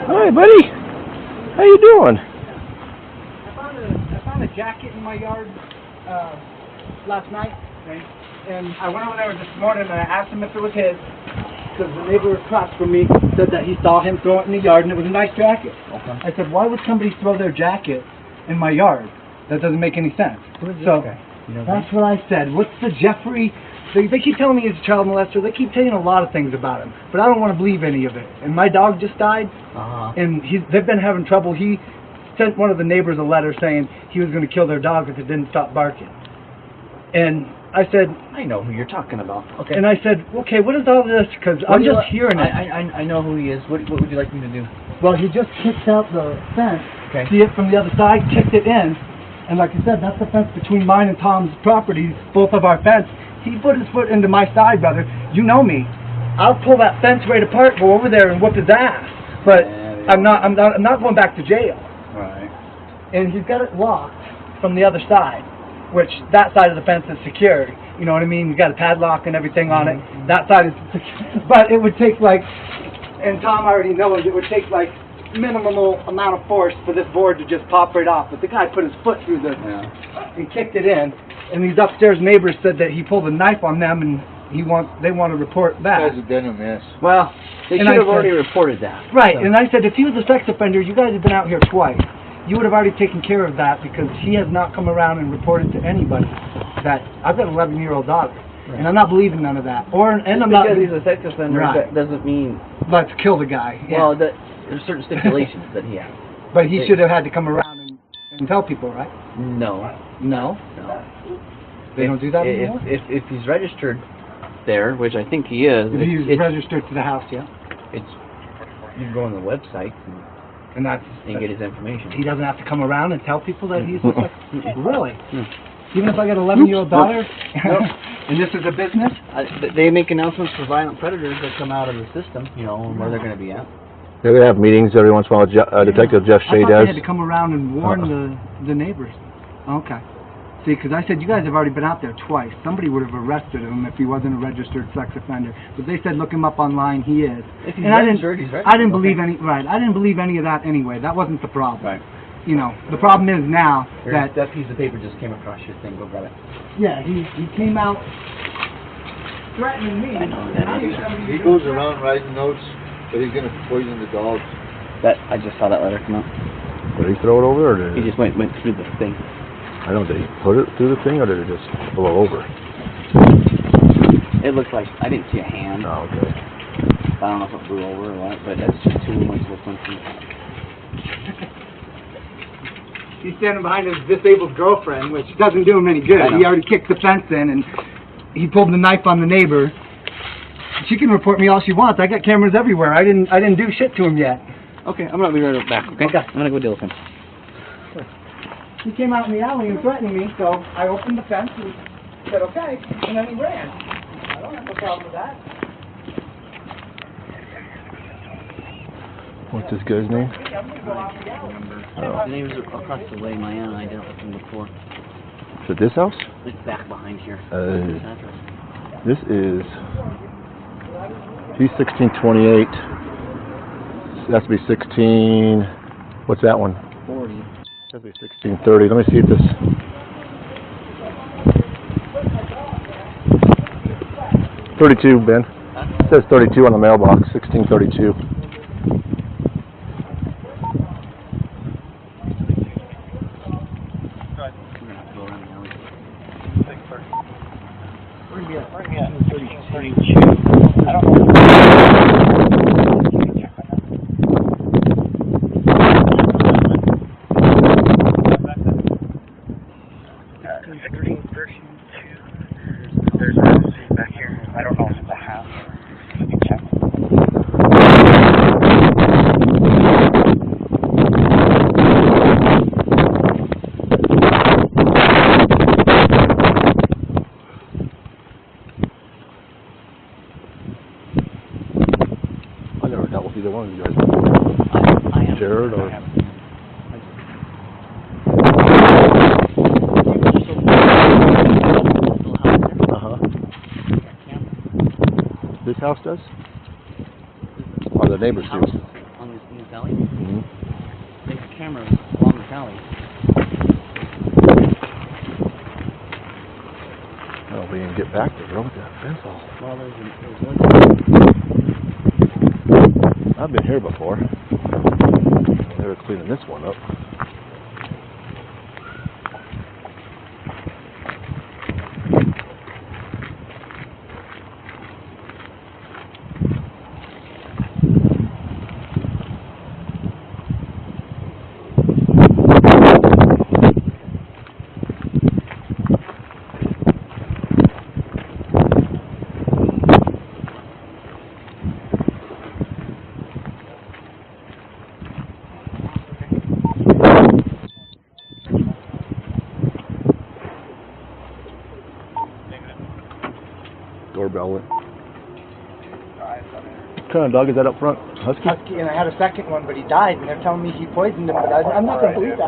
Hi, buddy. How you doing? I found a jacket in my yard last night, okay? And I went over there this morning and I asked him if it was his, because the neighbor across from me said that he saw him throw it in the yard and it was a nice jacket. Okay. I said, why would somebody throw their jacket in my yard? That doesn't make any sense. Who is this so guy? You know that's what I said. What's the Jeffrey? They keep telling me he's a child molester. They keep saying a lot of things about him, but I don't want to believe any of it. And my dog just died, and they've been having trouble. He sent one of the neighbors a letter saying he was going to kill their dog if it didn't stop barking. And I said, I know who you're talking about. Okay. And I said, okay, what is all this? Because I'm just hearing it. I know who he is. What would you like me to do? Well, he just kicked out the fence. Okay. See it from the other side, kicked it in. And like I said, that's the fence between mine and Tom's properties, both of our fence. He put his foot into my side, brother. You know me. I'll pull that fence right apart, go over there and whoop his ass. But I'm not going back to jail. Right. And he's got it locked from the other side, which that side of the fence is secured. You know what I mean? He's got a padlock and everything on it. That side is secure. But it would take like, and Tom already knows, it would take like minimal amount of force for this board to just pop right off. But the guy put his foot through the and kicked it in. And these upstairs neighbors said that he pulled a knife on them, and they want to report that. You guys have done a mess. Well, they should have already reported that. Right, so. And I said, if he was a sex offender, you guys have been out here twice. You would have already taken care of that, because he has not come around and reported to anybody that I've got an 11-year-old daughter, and I'm not believing none of that. I'm not because he's a sex offender. Right. That doesn't mean let's kill the guy. Yeah. Well, there's certain stipulations that he has. But he should have had to come around and tell people, right? No. No. They don't do that anymore? If he's registered there, which I think he is. If he's registered to the house, yeah. You can go on the website and get his information. He doesn't have to come around and tell people that he's really? Even if I got an 11-year-old daughter, and this is a business? They make announcements for violent predators that come out of the system, you know, and where they're going to be at. They're going to have meetings every once in a while. Detective Jeff Shea I thought does. they had to come around and warn the neighbors. Okay. See, because I said, you guys have already been out there twice. Somebody would have arrested him if he wasn't a registered sex offender. But they said, look him up online. He is. If he's registered, he's registered. I didn't believe any. Right. I didn't believe any of that anyway. That wasn't the problem. Right. You know, the problem is now that piece of paper just came across your thing. Go grab it. Yeah, he came out threatening me. I know that. He goes around writing notes that he's going to poison the dogs. I just saw that letter come out. Did he throw it over, or did he just went through the thing? I don't know. Did he put it through the thing, or did it just blow over? It looked like I didn't see a hand. Oh, okay. I don't know if it blew over or what, but that's just two ones that went through. He's standing behind his disabled girlfriend, which doesn't do him any good. He already kicked the fence in, and he pulled the knife on the neighbor. She can report me all she wants. I got cameras everywhere. I didn't do shit to him yet. Okay, I'm gonna be right back. Okay. I'm gonna go deal with him. He came out in the alley and threatened me, so I opened the fence and said, okay, and then he ran. I don't have a problem with that. What's this guy's name? His name's across the way. My aunt and I dealt with him before. Is it this house? It's back behind here. This is P1628. That has to be 16. What's that one? 40. That has to be 1630. Let me see if this. $32, Ben. It says 32 on the mailbox. 1632. I don't know. There's a house back here. I don't know if it's a house. Let me check. house does? Or the neighbors do? On this in this alley? Mm-hmm. There's cameras along this alley. Well, we can get back there, bro, with that fence all. Well, there's one. I've been here before. They were cleaning this one up. Doorbell went. What kind of dog is that up front? Husky, and I had a second one, but he died, and they're telling me he poisoned him, but I'm not going to believe that.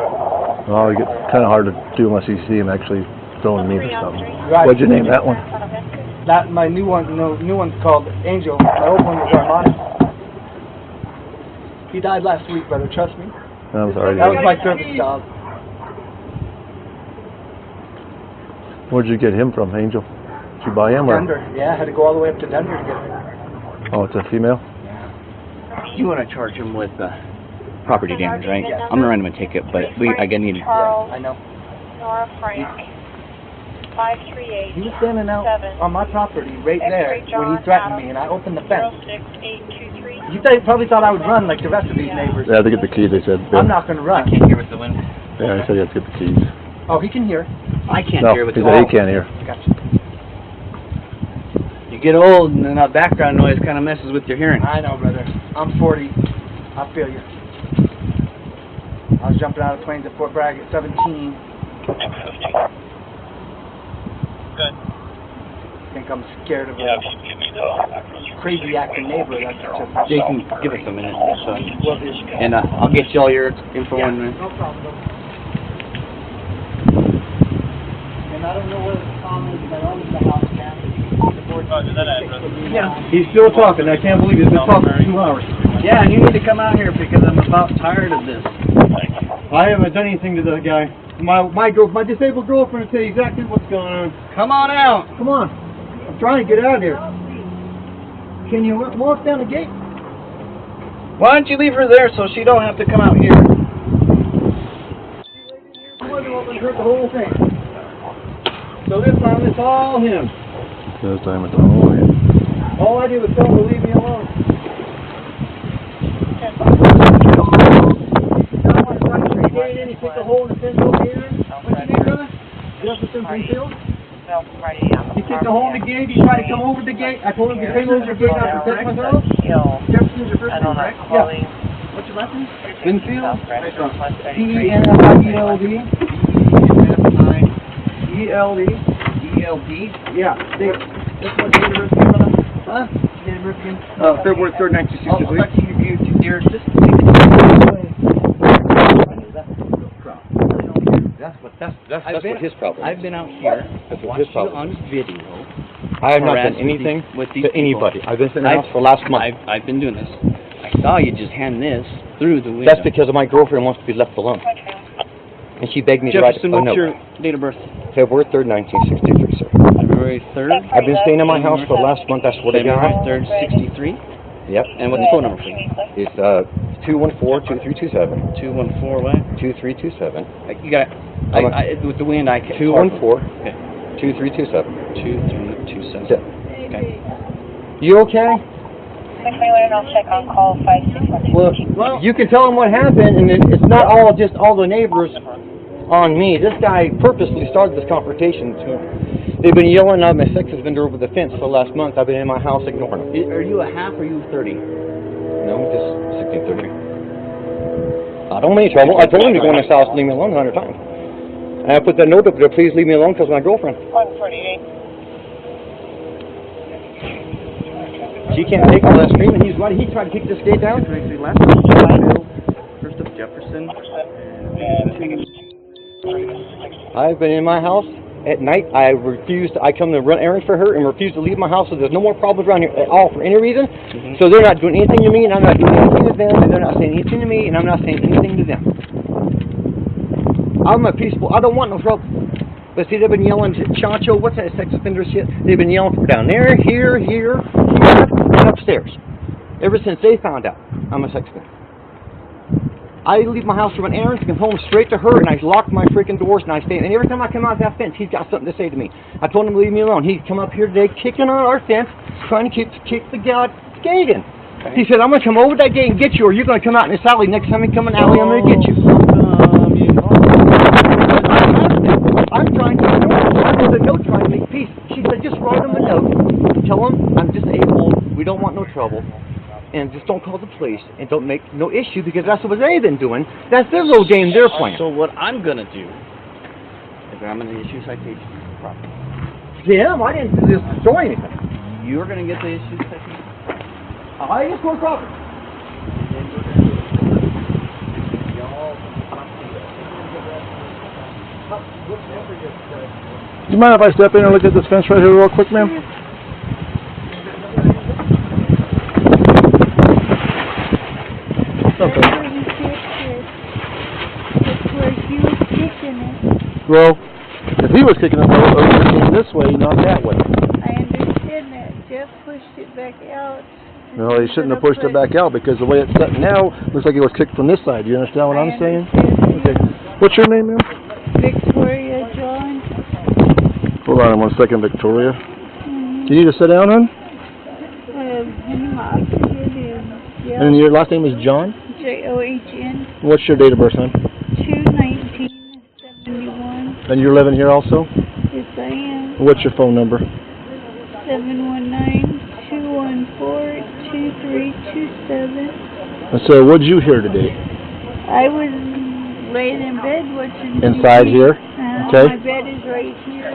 Oh, it's kind of hard to do unless you see him actually throwing meat or something. Right. What'd you name that one? That, my new one, new one's called Angel. My old one was Armani. He died last week, brother, trust me. I'm sorry. That was my service dog. Where'd you get him from, Angel? Did you buy him or? Denver, yeah, I had to go all the way up to Denver to get him. Oh, it's a female? You want to charge him with property damage, right? I'm gonna write him a ticket, but I need. Yeah, I know. Nora Frank, 538. He was standing out on my property right there when he threatened me, and I opened the fence. 06823. You probably thought I would run like the rest of these neighbors. Yeah, they get the keys, they said. I'm not going to run. I can't hear with the wind. Yeah, he said you have to get the keys. Oh, he can hear. I can't No, hear with he the said he wind. can't hear. Gotcha. You get old, and then that background noise kind of messes with your hearing. I know, brother. I'm 40. I feel you. I was jumping out of planes at Fort Bragg at 17. Good. I think I'm scared of a crazy acting neighbor. That's just Jason, give us a minute, so, Will do. and I'll get you all your info Yeah, in there. no problem. And I don't know where the Tom is, but owns the house now. Yeah. He's still talking. I can't believe he's been talking for 2 hours. Yeah, and you need to come out here because I'm about tired of this. I haven't done anything to the guy. My disabled girlfriend will tell you exactly what's going on. Come on out. Come on. I'm trying to get out of here. Can you walk down the gate? Why don't you leave her there so she don't have to come out here? I wasn't open to hurt the whole thing. So this time it's all him. This time it's all in. All I did was tell him to leave me alone. He took a hole in the fence over here. What's your name, brother? Jefferson, Benfield. He kicked a hole in the gate. He tried to come over the gate. I told him to come over the gate not to protect myself. Jefferson's your first name, right? Yeah. What's your last name? Benfield. Benfield. ELD. Yeah. That's what the university, brother? Huh? University? February 3rd, 1963. Dear, just That's what his problem is. I've been out here, That's what watched his you problem on video. I have not done harassed anything with these to people. anybody. I've been sitting in the house for the last month. I've been doing this. I saw you just hand this through the window. That's because my girlfriend wants to be left alone. And she begged me to write Jefferson, a what's note. your date of birth? February 3rd, 1963, sir. February 3rd? I've been staying in my house for the last month, I swear to February God. 3rd, 63? Yep. And what's the phone number for you? It's 214-2327. 214 what? 2327. You got with the wind I can't. 214-2327. 2327. That's it. Okay. You okay? I'll check on call 5612. Well, you can tell them what happened, and it's not all just all the neighbors on me. This guy purposely started this confrontation. They've been yelling at my sex husband over the fence for the last month. I've been in my house ignoring them. Are you a half or are you 30? No, just 1630. I don't want any trouble. I told him to go in this house and leave me alone 100 times. And I put that note up there, please leave me alone because of my girlfriend. 148. She can't take all that screaming. He tried to kick this gate down. First of Jefferson. I've been in my house at night. I come to run errands for her and refuse to leave my house, so there's no more problems around here at all for any reason. So they're not doing anything to me, and I'm not doing anything to them, and they're not saying anything to me, and I'm not saying anything to them. I'm a peaceful, I don't want no trouble. But see, they've been yelling, Chancho, what's that sex offender shit? They've been yelling from down there, here, and upstairs. Ever since they found out I'm a sex offender. I leave my house to run errands, come home straight to her, and I lock my freaking doors, and I stay. And every time I come out of that fence, he's got something to say to me. I told him to leave me alone. He'd come up here today, kicking on our fence, trying to kick the gate in. He said, I'm going to come over that gate and get you, or you're going to come out in this alley. Next time you come in the alley, I'm going to get you. I'm trying to write a note trying to make peace. She said, just write him a note. Tell him I'm disabled. We don't want no trouble. And just don't call the police and don't make no issue, because that's what they've been doing. That's their little game they're playing. So what I'm going to do is I'm going to issue citation for property. Jim, I didn't just destroy anything. You're going to get the issue citation. I just want property. Do you mind if I step in and look at this fence right here real quick, ma'am? Okay. That's where he kicked it. That's where he was kicking it. Well, if he was kicking it over, it came this way, not that way. I understand that. Jeff pushed it back out. No, he shouldn't have pushed it back out, because the way it's set now, looks like it was kicked from this side. Do you understand what I'm saying? Okay. What's your name, ma'am? Victoria John. Hold on 1 second, Victoria. Do you need to sit down, hon? And your last name is John? John. What's your date of birth, hon? 2/19/71. And you're living here also? Yes, I am. What's your phone number? 719-214-2327. And so, what'd you hear today? I was laying in bed watching Inside TV. here? Okay. My bed is right here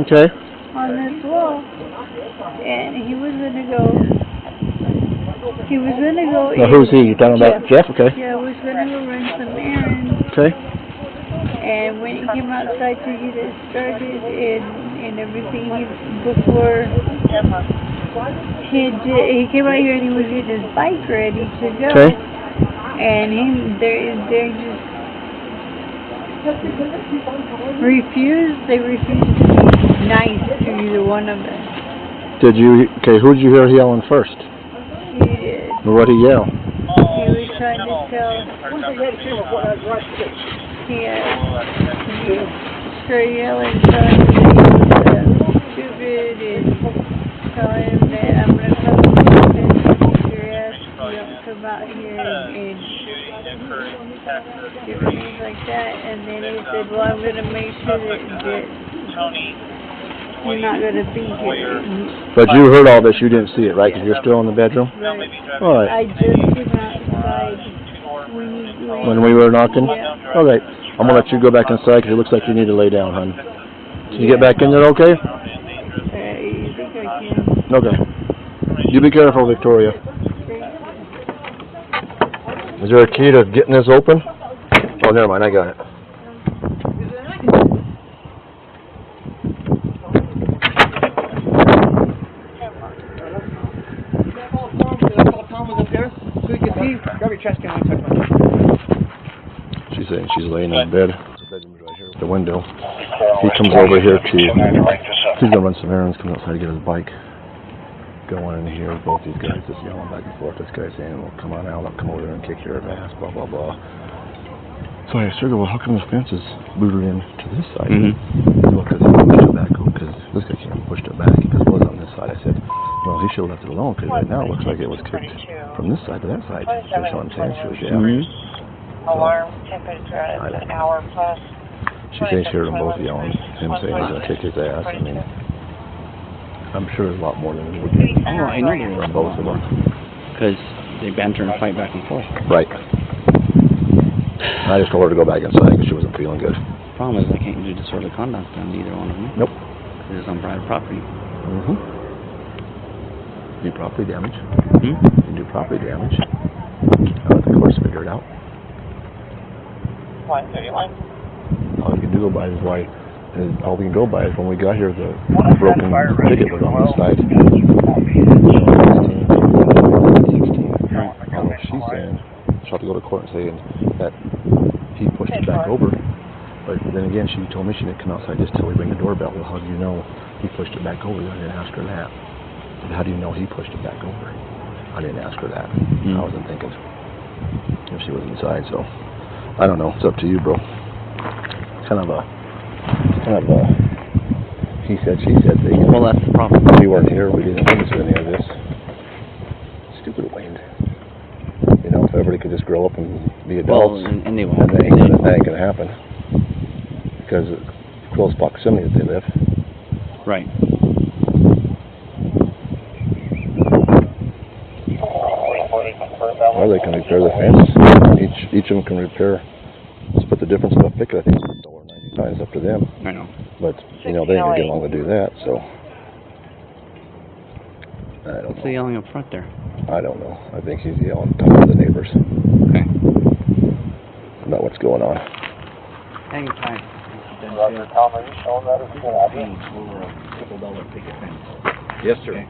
Okay. on this wall. And he was gonna go. Now, who's he? You talking about Jeff? Okay. Yeah, I was gonna go run some errands. Okay. And when he came outside to get it started and everything, before he came out here and he was getting his bike ready to go. Okay. And they just refused. They refused to be nice to either one of them. Did you? Okay. Who'd you hear yelling first? He did. What'd he yell? He was trying to tell. He started yelling, telling him that he was stupid, and telling him that I'm gonna come to and kick your ass if you don't come out here and different things like that. And then he said, well, I'm gonna make sure that you're not gonna be here. But you heard all this. You didn't see it, right? Because you're still in the bedroom. Right. All right. I just came outside When we were knocking. Yeah. All right. I'm gonna let you go back inside, because it looks like you need to lay down, hon. Can you get back in there, okay? You think I can? Okay. You be careful, Victoria. Is there a key to getting this open? Oh, never mind. I got it. She's saying she's laying in bed. The bedroom's right here with the window. He comes over here to, he's gonna run some errands, comes outside to get his bike. Going in here, both these guys just yelling back and forth. This guy's saying, well, come on out, I'll come over there and kick your ass, blah, blah, blah. So I asked her, well, how come the fence is booted in to this side? Well, because he pushed it back, because this guy came and pushed it back, because it was on this side. I said, well, he should have left it alone, because right now it looks like it was kicked from this side to that side. That's what I'm saying. She was, yeah. Alarm temperature is an hour plus. She thinks she heard them both yelling, him saying he's going to kick his ass. I mean, I'm sure there's a lot more than we would do. Oh, I know there From is. both of them. Because they banter and fight back and forth. Right. I just told her to go back inside because she wasn't feeling good. Problem is, I can't do disorderly conduct on either one of them. Nope. Because it's on private property. Do property damage. Hmm? You do property damage. I'll let the courts figure it out. 131. All you can do about it is why And all we can go by is when we got here, the broken ticket was on the side. 16. And what she's saying, she'll have to go to court and saying that he pushed it back over. But then again, she told me she didn't come outside just till we ring the doorbell. Well, how do you know he pushed it back over? I didn't ask her that. And how do you know he pushed it back over? I didn't ask her that. I wasn't thinking if she was inside, so I don't know. It's up to you, bro. Kind of a he said, she said thing. Well, that's the problem. We weren't here. We didn't listen to any of this. Stupid Wayne. You know, if everybody could just grow up and be adults, well, and they won't. then that ain't gonna happen because of close proximity that they live. Right. Or they can repair the fence. Each of them can repair. Split the difference of a picket. I think it's $1.99. It's up to them. I know. But you know they ain't gonna get along to do that. So I don't What's know. the yelling up front there? I don't know. I think he's yelling, talking to the neighbors Okay. about what's going on. Hang tight. Roger, Tom, are you showing that as a good idea? Over a $couple picket fence. Yes, sir. Okay.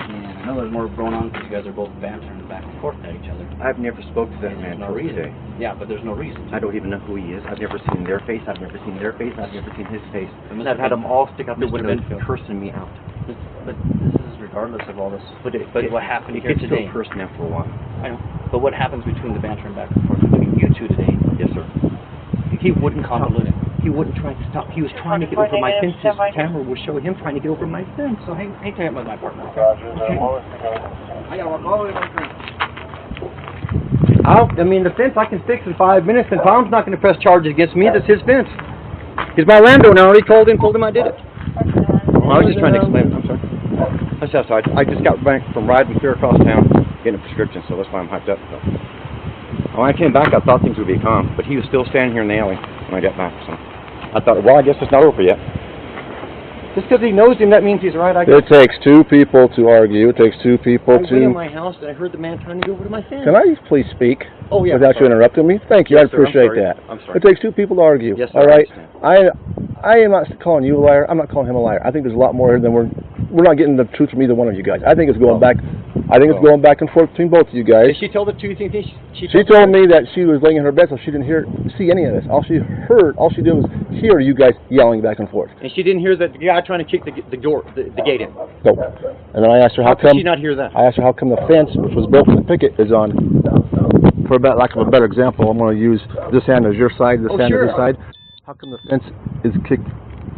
And I know there's more going on because you guys are both bantering back and forth at each other. I've never spoke to that And man there's no till reason. today. Yeah, but there's no reason. I don't even know who he is. I've never seen their face. I've never seen their face. I've never seen his face. But And I've had them all stick out the Mr. window Benfield. cursing me out. But this is regardless of all this. But what happened it here gets today? still personal for a while. I know. But what happens between the bantering back and forth between you two today? Yes, sir. He wouldn't Convoluted. He wouldn't try to stop. He was trying to get over my fence. His camera was showing him trying to get over my fence. So hang tight with my partner. Okay? Roger, Okay. I gotta walk all the way back there. I mean, the fence I can fix in 5 minutes, and Tom's not going to press charges against me. That's his fence. He's my landowner. I already called him, told him I did it. I was just trying to explain. I'm sorry. That's outside. I just got back from riding clear across town, getting a prescription, so that's why I'm hyped up. When I came back, I thought things would be calm, but he was still standing here in the alley when I got back. So I thought, well, I guess it's not over yet. Just because he knows him, that means he's right. I guess. It takes two people to argue. It takes two people I went in to. my house and I heard the man trying to go over to my fence. Can I please speak? Oh yeah. Without you interrupting me? Thank you. Yes, I sir, I'm appreciate sorry. that. I'm sorry. It takes two people to argue. Yes, sir, all right. I I am not calling you a liar. I'm not calling him a liar. I think there's a lot more here than we're not getting the truth from either one of you guys. I think it's going back. I think it's going back and forth between both of you guys. Did she tell the truth? She told me that she was laying in her bed, so she didn't see any of this. All she did was hear you guys yelling back and forth. And she didn't hear that the guy trying to kick the gate in. So, and then I asked her How how could come. she not hear that? I asked her how come the fence, which was built for the picket, is on. For lack of a better example, I'm going to use this hand as your side, this hand as this side. How come the fence is kicked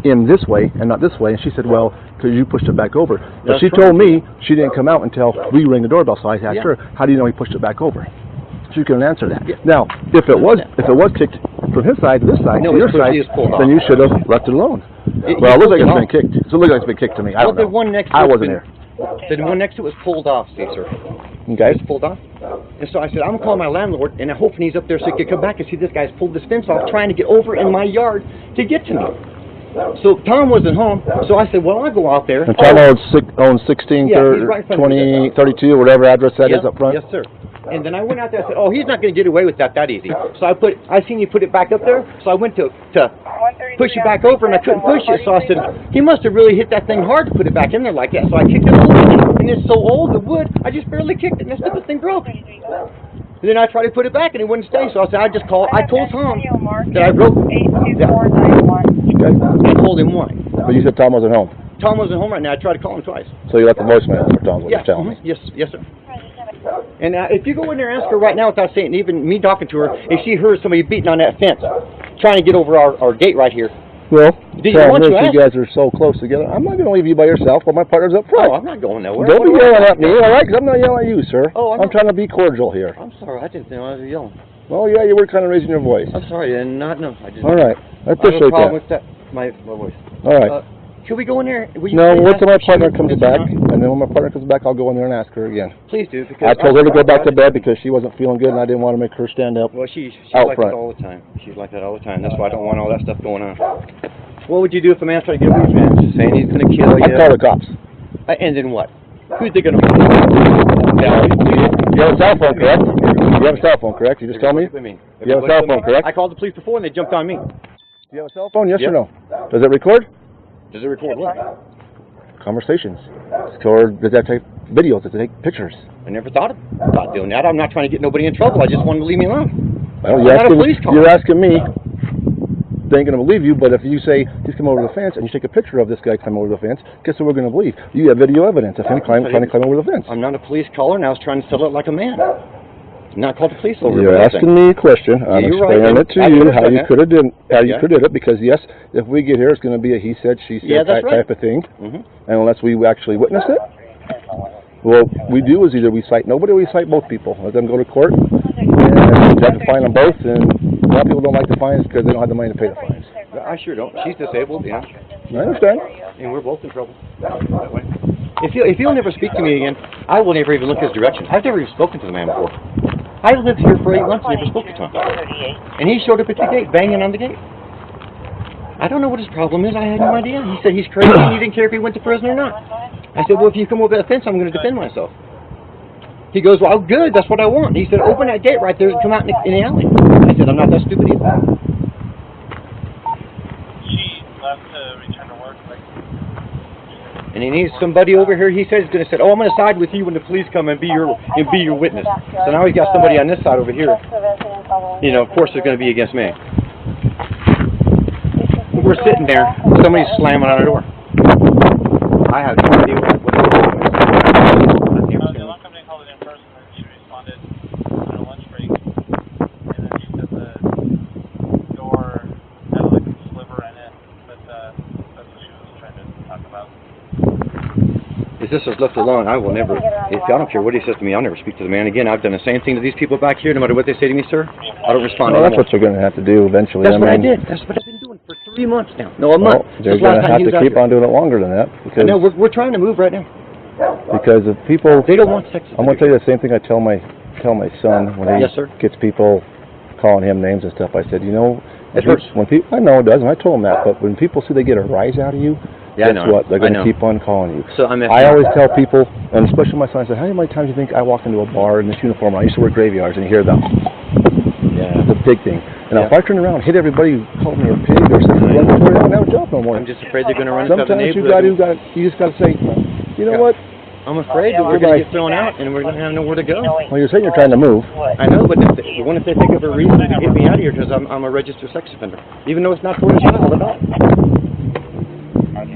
in this way and not this way? And she said, well, because you pushed it back over. But she told me she didn't come out until we rang the doorbell. So I asked her, how do you know he pushed it back over? She couldn't answer that. Now, if it was kicked from his side to this side to your side, then you should have left it alone. Well, it looks like it's been kicked. So it looks like it's been kicked to me. I don't know. I wasn't here. The one next to it was pulled off, see, sir. Okay. It was pulled off. And so I said, I'm calling my landlord, and I'm hoping he's up there so he can come back and see this guy's pulled this fence off, trying to get over in my yard to get to me. So Tom wasn't home, so I said, well, I'll go out there. And Tom owns 16, Yeah, he's right in front of me. 20, 32, whatever address that is up front. Yes, sir. And then I went out there and said, oh, he's not going to get away with that easy. So I seen you put it back up there, so I went to push it back over, and I couldn't push it. So I said, he must have really hit that thing hard to put it back in there like that. So I kicked it a little bit, and it's so old, the wood, I just barely kicked it, and the thing broke. And then I tried to put it back, and it wouldn't stay. So I said, I told Tom that I broke it. I told him why. But you said Tom wasn't home. Tom wasn't home right now. I tried to call him twice. So you left the voicemail for Tom's what you're telling me. Yes, sir. And if you go in there and ask her right now without saying, even me talking to her, if she heard somebody beating on that fence, trying to get over our gate right here. Well, you guys are so close together. I'm not going to leave you by yourself while my partner's up front. Oh, I'm not going nowhere. Don't be yelling at me, all right? Because I'm not yelling at you, sir. Oh, I'm trying to be cordial here. I'm sorry. I didn't know I was yelling. Well, yeah, you were kind of raising your voice. I'm sorry. I did not know. I just. All right. I appreciate have a problem that. with that. My voice. All right. Should we go in there? No, wait till my partner comes back, and then when my partner comes back, I'll go in there and ask her again. Please do, because I told her to go back to bed because she wasn't feeling good, and I didn't want to make her stand up. Well, she's out like front. that all the time. She's like that all the time. That's why I don't want all that stuff going on. What would you do if a man's trying to get revenge, man? Just saying he's going to kill you. I'd call the cops. And then what? Who's they going to? You have a cell phone, correct? You have a cell phone, correct? You just told me. What do you mean? You have a cell phone, correct? I called the police before, and they jumped on me. Do you have a cell phone? Yes Yep. or no? Does it record? Does it record what? Conversations. Or does that take videos? Does it take pictures? I never thought about doing that. I'm not trying to get nobody in trouble. I just wanted to leave me alone. Well, I'm not a police car. you're asking me. They ain't going to believe you, but if you say he's come over the fence and you take a picture of this guy coming over the fence, guess what we're going to believe? You have video evidence of him trying to climb over the fence. I'm not a police caller, and I was trying to settle it like a man. I'm not called the police over. You're asking me a question. I'm explaining it to you how you could have did it, because yes, if we get here, it's going to be a he said, she said type of thing, and unless we actually witness it. Well, we do is either we cite nobody or we cite both people. Let them go to court, and we have to fine them both, and a lot of people don't like the fines because they don't have the money to pay the fines. I sure don't. She's disabled, yeah. I understand. And we're both in trouble. If he'll never speak to me again, I will never even look his direction. I've never even spoken to the man before. I lived here for 8 months and never spoke to him. And he showed up at the gate, banging on the gate. I don't know what his problem is. I had no idea. He said he's crazy and he didn't care if he went to prison or not. I said, well, if you come over that fence, I'm going to defend myself. He goes, well, good, that's what I want. He said, open that gate right there and come out in the alley. I said, I'm not that stupid either. She left to return to work. And he needs somebody over here, he said, he's going to say, oh, I'm going to side with you when the police come and be your witness. So now he's got somebody on this side over here. You know, of course, they're going to be against me. We're sitting there, somebody's slamming on our door. I have no idea what The alarm company called it in person, and she responded on her lunch break, and then she said the door had like a sliver in it, but that's what she was trying to talk about. If this is left alone, I will never, I don't care what he says to me, I'll never speak to the man again. I've done the same thing to these people back here, no matter what they say to me, sir. I don't respond well, anymore. That's what you're going to have to do eventually. That's what I did. That's what I've been doing for 3 months now. No, a month. They're going to have to keep on doing it longer than that. Because no, we're trying to move right now. Because if people, they don't want sex. I'm going to tell you the same thing I tell my son when he gets people calling him names and stuff. I said, you know, it hurts. When people, I know it does, and I told him that. But when people see they get a rise out of you, guess what? They're going to keep on calling you. So I always tell people, and especially my son, I said, how many times do you think I walk into a bar in this uniform? I used to work graveyards, and you hear them. Yeah, it's a big thing. And if I turn around and hit everybody who called me a pig or something, I don't have a job no more. I'm just afraid they're going to run into the Sometimes neighborhood. you just got to say, you know what? I'm afraid that we're going to get thrown out and we're going to have nowhere to go. Well, you're saying you're trying to move. I know, but what if they think of a reason to get me out of here because I'm a registered sex offender, even though it's not for a child at all.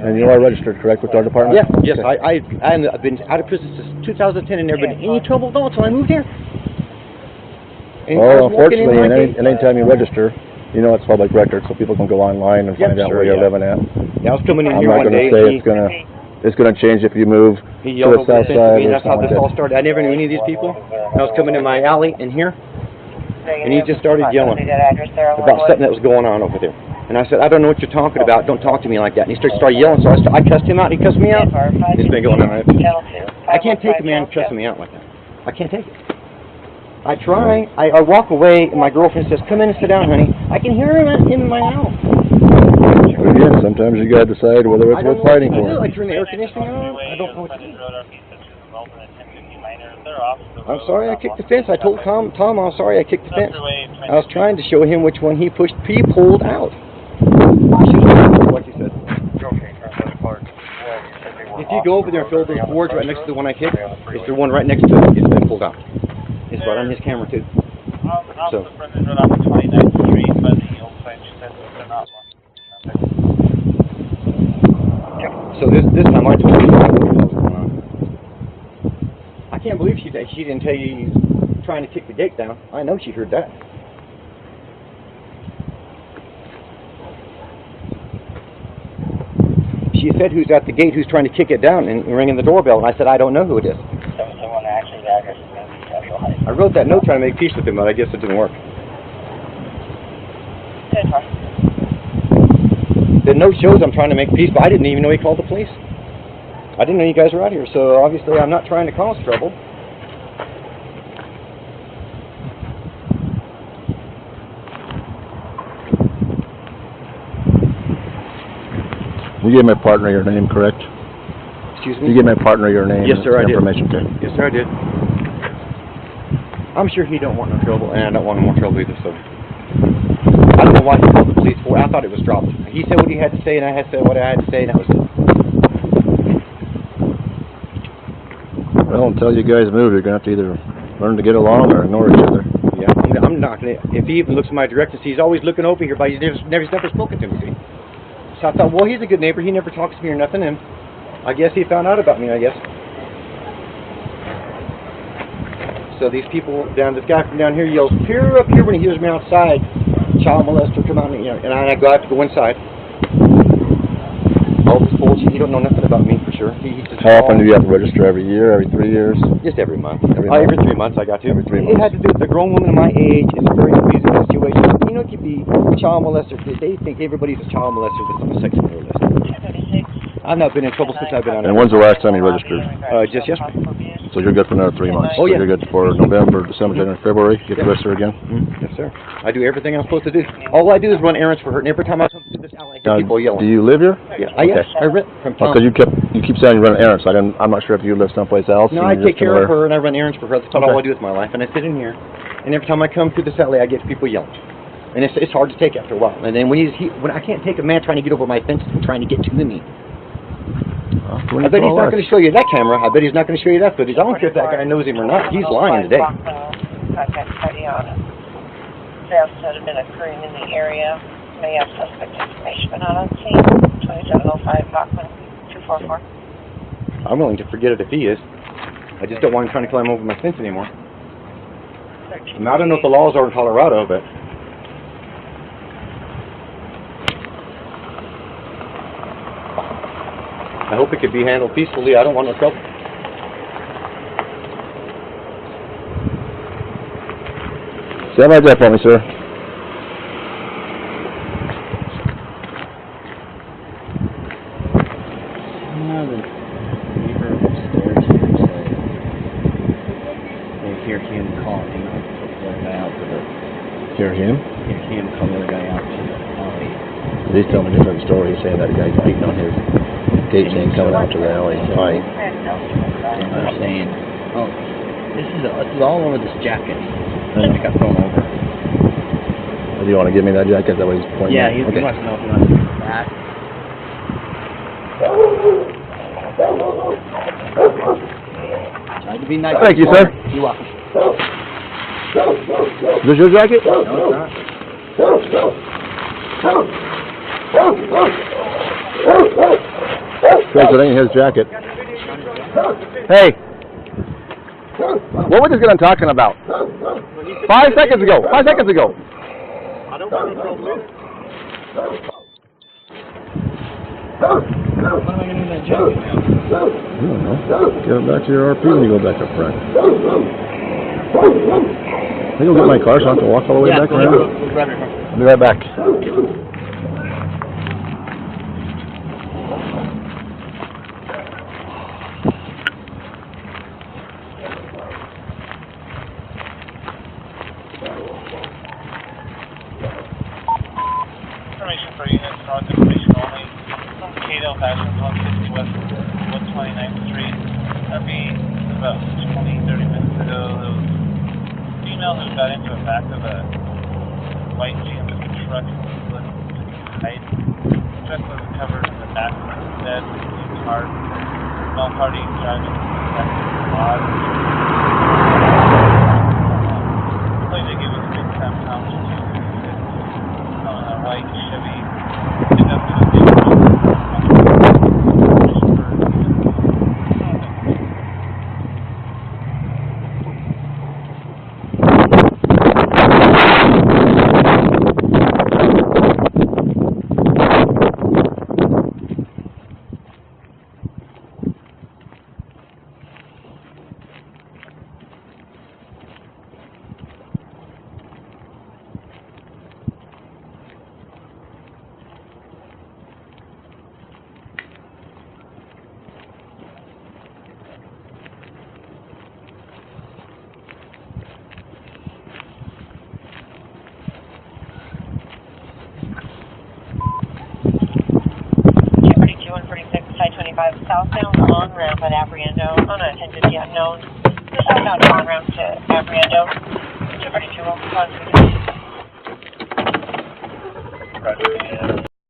And you are registered, correct, with our department? Yeah, yes. Okay. I've been out of prison since 2010 and never been in any trouble at all until I moved here. Well, unfortunately, anytime you register, you know it's public record, so people can go online and find out where you're living at. Yeah, I was coming in I'm here not one day. It's going to change if you move to the south side. That's how this all started. I never knew any of these people. I was coming in my alley in here, and he just started yelling about something that was going on over there. And I said, I don't know what you're talking about. Don't talk to me like that. And he started yelling, so I cussed him out. He cussed me out. It's been going on. I can't take a man cussing me out like that. I can't take it. I try. I walk away, and my girlfriend says, come in and sit down, honey. I can hear him in my house. Again, sometimes you got to decide whether it's worth fighting for. I turn the air conditioning on. I don't know what to do. I'm sorry I kicked the fence. I told Tom, I'm sorry I kicked the fence. I was trying to show him which one he pushed. He pulled out. What you said. If you go over there and fill those boards right next to the one I kicked, it's the one right next to it. It's been pulled out. It's right on his camera too. So. So this time I told you what was going on. I can't believe she didn't tell you he's trying to kick the gate down. I know she heard that. She said who's at the gate, who's trying to kick it down and ringing the doorbell, and I said I don't know who it is. I wrote that note trying to make peace with him, but I guess it didn't work. The note shows I'm trying to make peace, but I didn't even know he called the police. I didn't know you guys were out here, so obviously I'm not trying to cause trouble. You gave my partner your name, correct? Excuse me? You gave my partner your name. Yes, sir, I did. Yes, sir, I did. I'm sure he don't want no trouble, and I don't want no more trouble either, so. I don't know why he called the police for. thought it was dropped. He said what he had to say, and I had to say what I had to say, and that was it. Well, until you guys move, you're going to have to either learn to get along or ignore each other. Yeah, I'm not going to. If he even looks in my direction, he's always looking over here, but he's never spoken to me. See? So I thought, well, he's a good neighbor. He never talks to me or nothing, and I guess he found out about me, I guess. So these people this guy from down here yells, "Peer up here," when he hears me outside. Child molester, come on, you know, and I have to go inside. All this bullshit, you don't know nothing about me for sure. How often do you have to register? Every year? Every 3 years? Just every month. Every 3 months I got to. Every 3 It months. had to do with a grown woman of my age. It's a very confusing situation. You know, it could be a child molester. They think everybody's a child molester that's on the sex offender list. I've not been in trouble since I've been on it. And when's the last time you registered? Just yesterday. So you're good for another 3 months. Oh, so yeah. you're good for November, December, January, February. You get to register again. Yes, sir. I do everything I'm supposed to do. All I do is run errands for her, and every time I come through this alley, I hear people yelling. Do you live here? Yeah, Okay. I rent from town. Because you keep saying you run errands. I'm not sure if you live someplace else. No, and I you're take just care of somewhere. her, and I run errands for her. That's about all I do with my life. And I sit in here, and every time I come through this alley, I get people yelling. And it's hard to take after a while. And then when I can't take a man trying to get over my fence and trying to get to me. I bet he's not going to show you that camera. I bet he's not going to show you that footage. I don't care if that guy knows him or not. He's lying today. Contact party on it. Sales that have been occurring in the area. May have suspect information, but not on scene. 2705 Bachman 244. I'm willing to forget it if he is. I just don't want him trying to climb over my fence anymore. Now, I don't know what the laws are in Colorado, but I hope it could be handled peacefully. I don't want no trouble. Stand right there for me, sir. They hear him calling the other guy out to the. Hear him? Hear him call the other guy out to the alley. He's telling a different story. He's saying that guy's beating on his gate chain coming out to the alley and fight. And they're saying, "Oh, this is all over this jacket." And it got thrown over. Do you want to give me that jacket? That way he's pointing. Yeah, at? he Okay. wants to know if he wants to get back. Tried to be nice. Thank you, sir. You're welcome. Is this your jacket? No, it's not. Thanks, it ain't his jacket. Hey! What was this guy talking about? 5 seconds ago! 5 seconds ago! I don't want to go What am I going to do with that jacket now? I don't know. Get it back to your RP when you go back up front. I think I'll get my car so I don't have to walk all the way back go around. ahead. We'll grab your car. I'll be right back. Information for units, north information only. Cato Fashion, 160 West 129th Street. That'd be about 20-30 minutes ago. There was a female who got into the back of a white GM truck and was looking to hide. The truck was covered in the back of the bed. It was hard. Small party driving back to the lodge. Hopefully they give us a good time count. A white Chevy pickup in a big southbound on-ramp at Abriendo, unattended yet known. The southbound on-ramp to Abriendo, 232 1 Roger.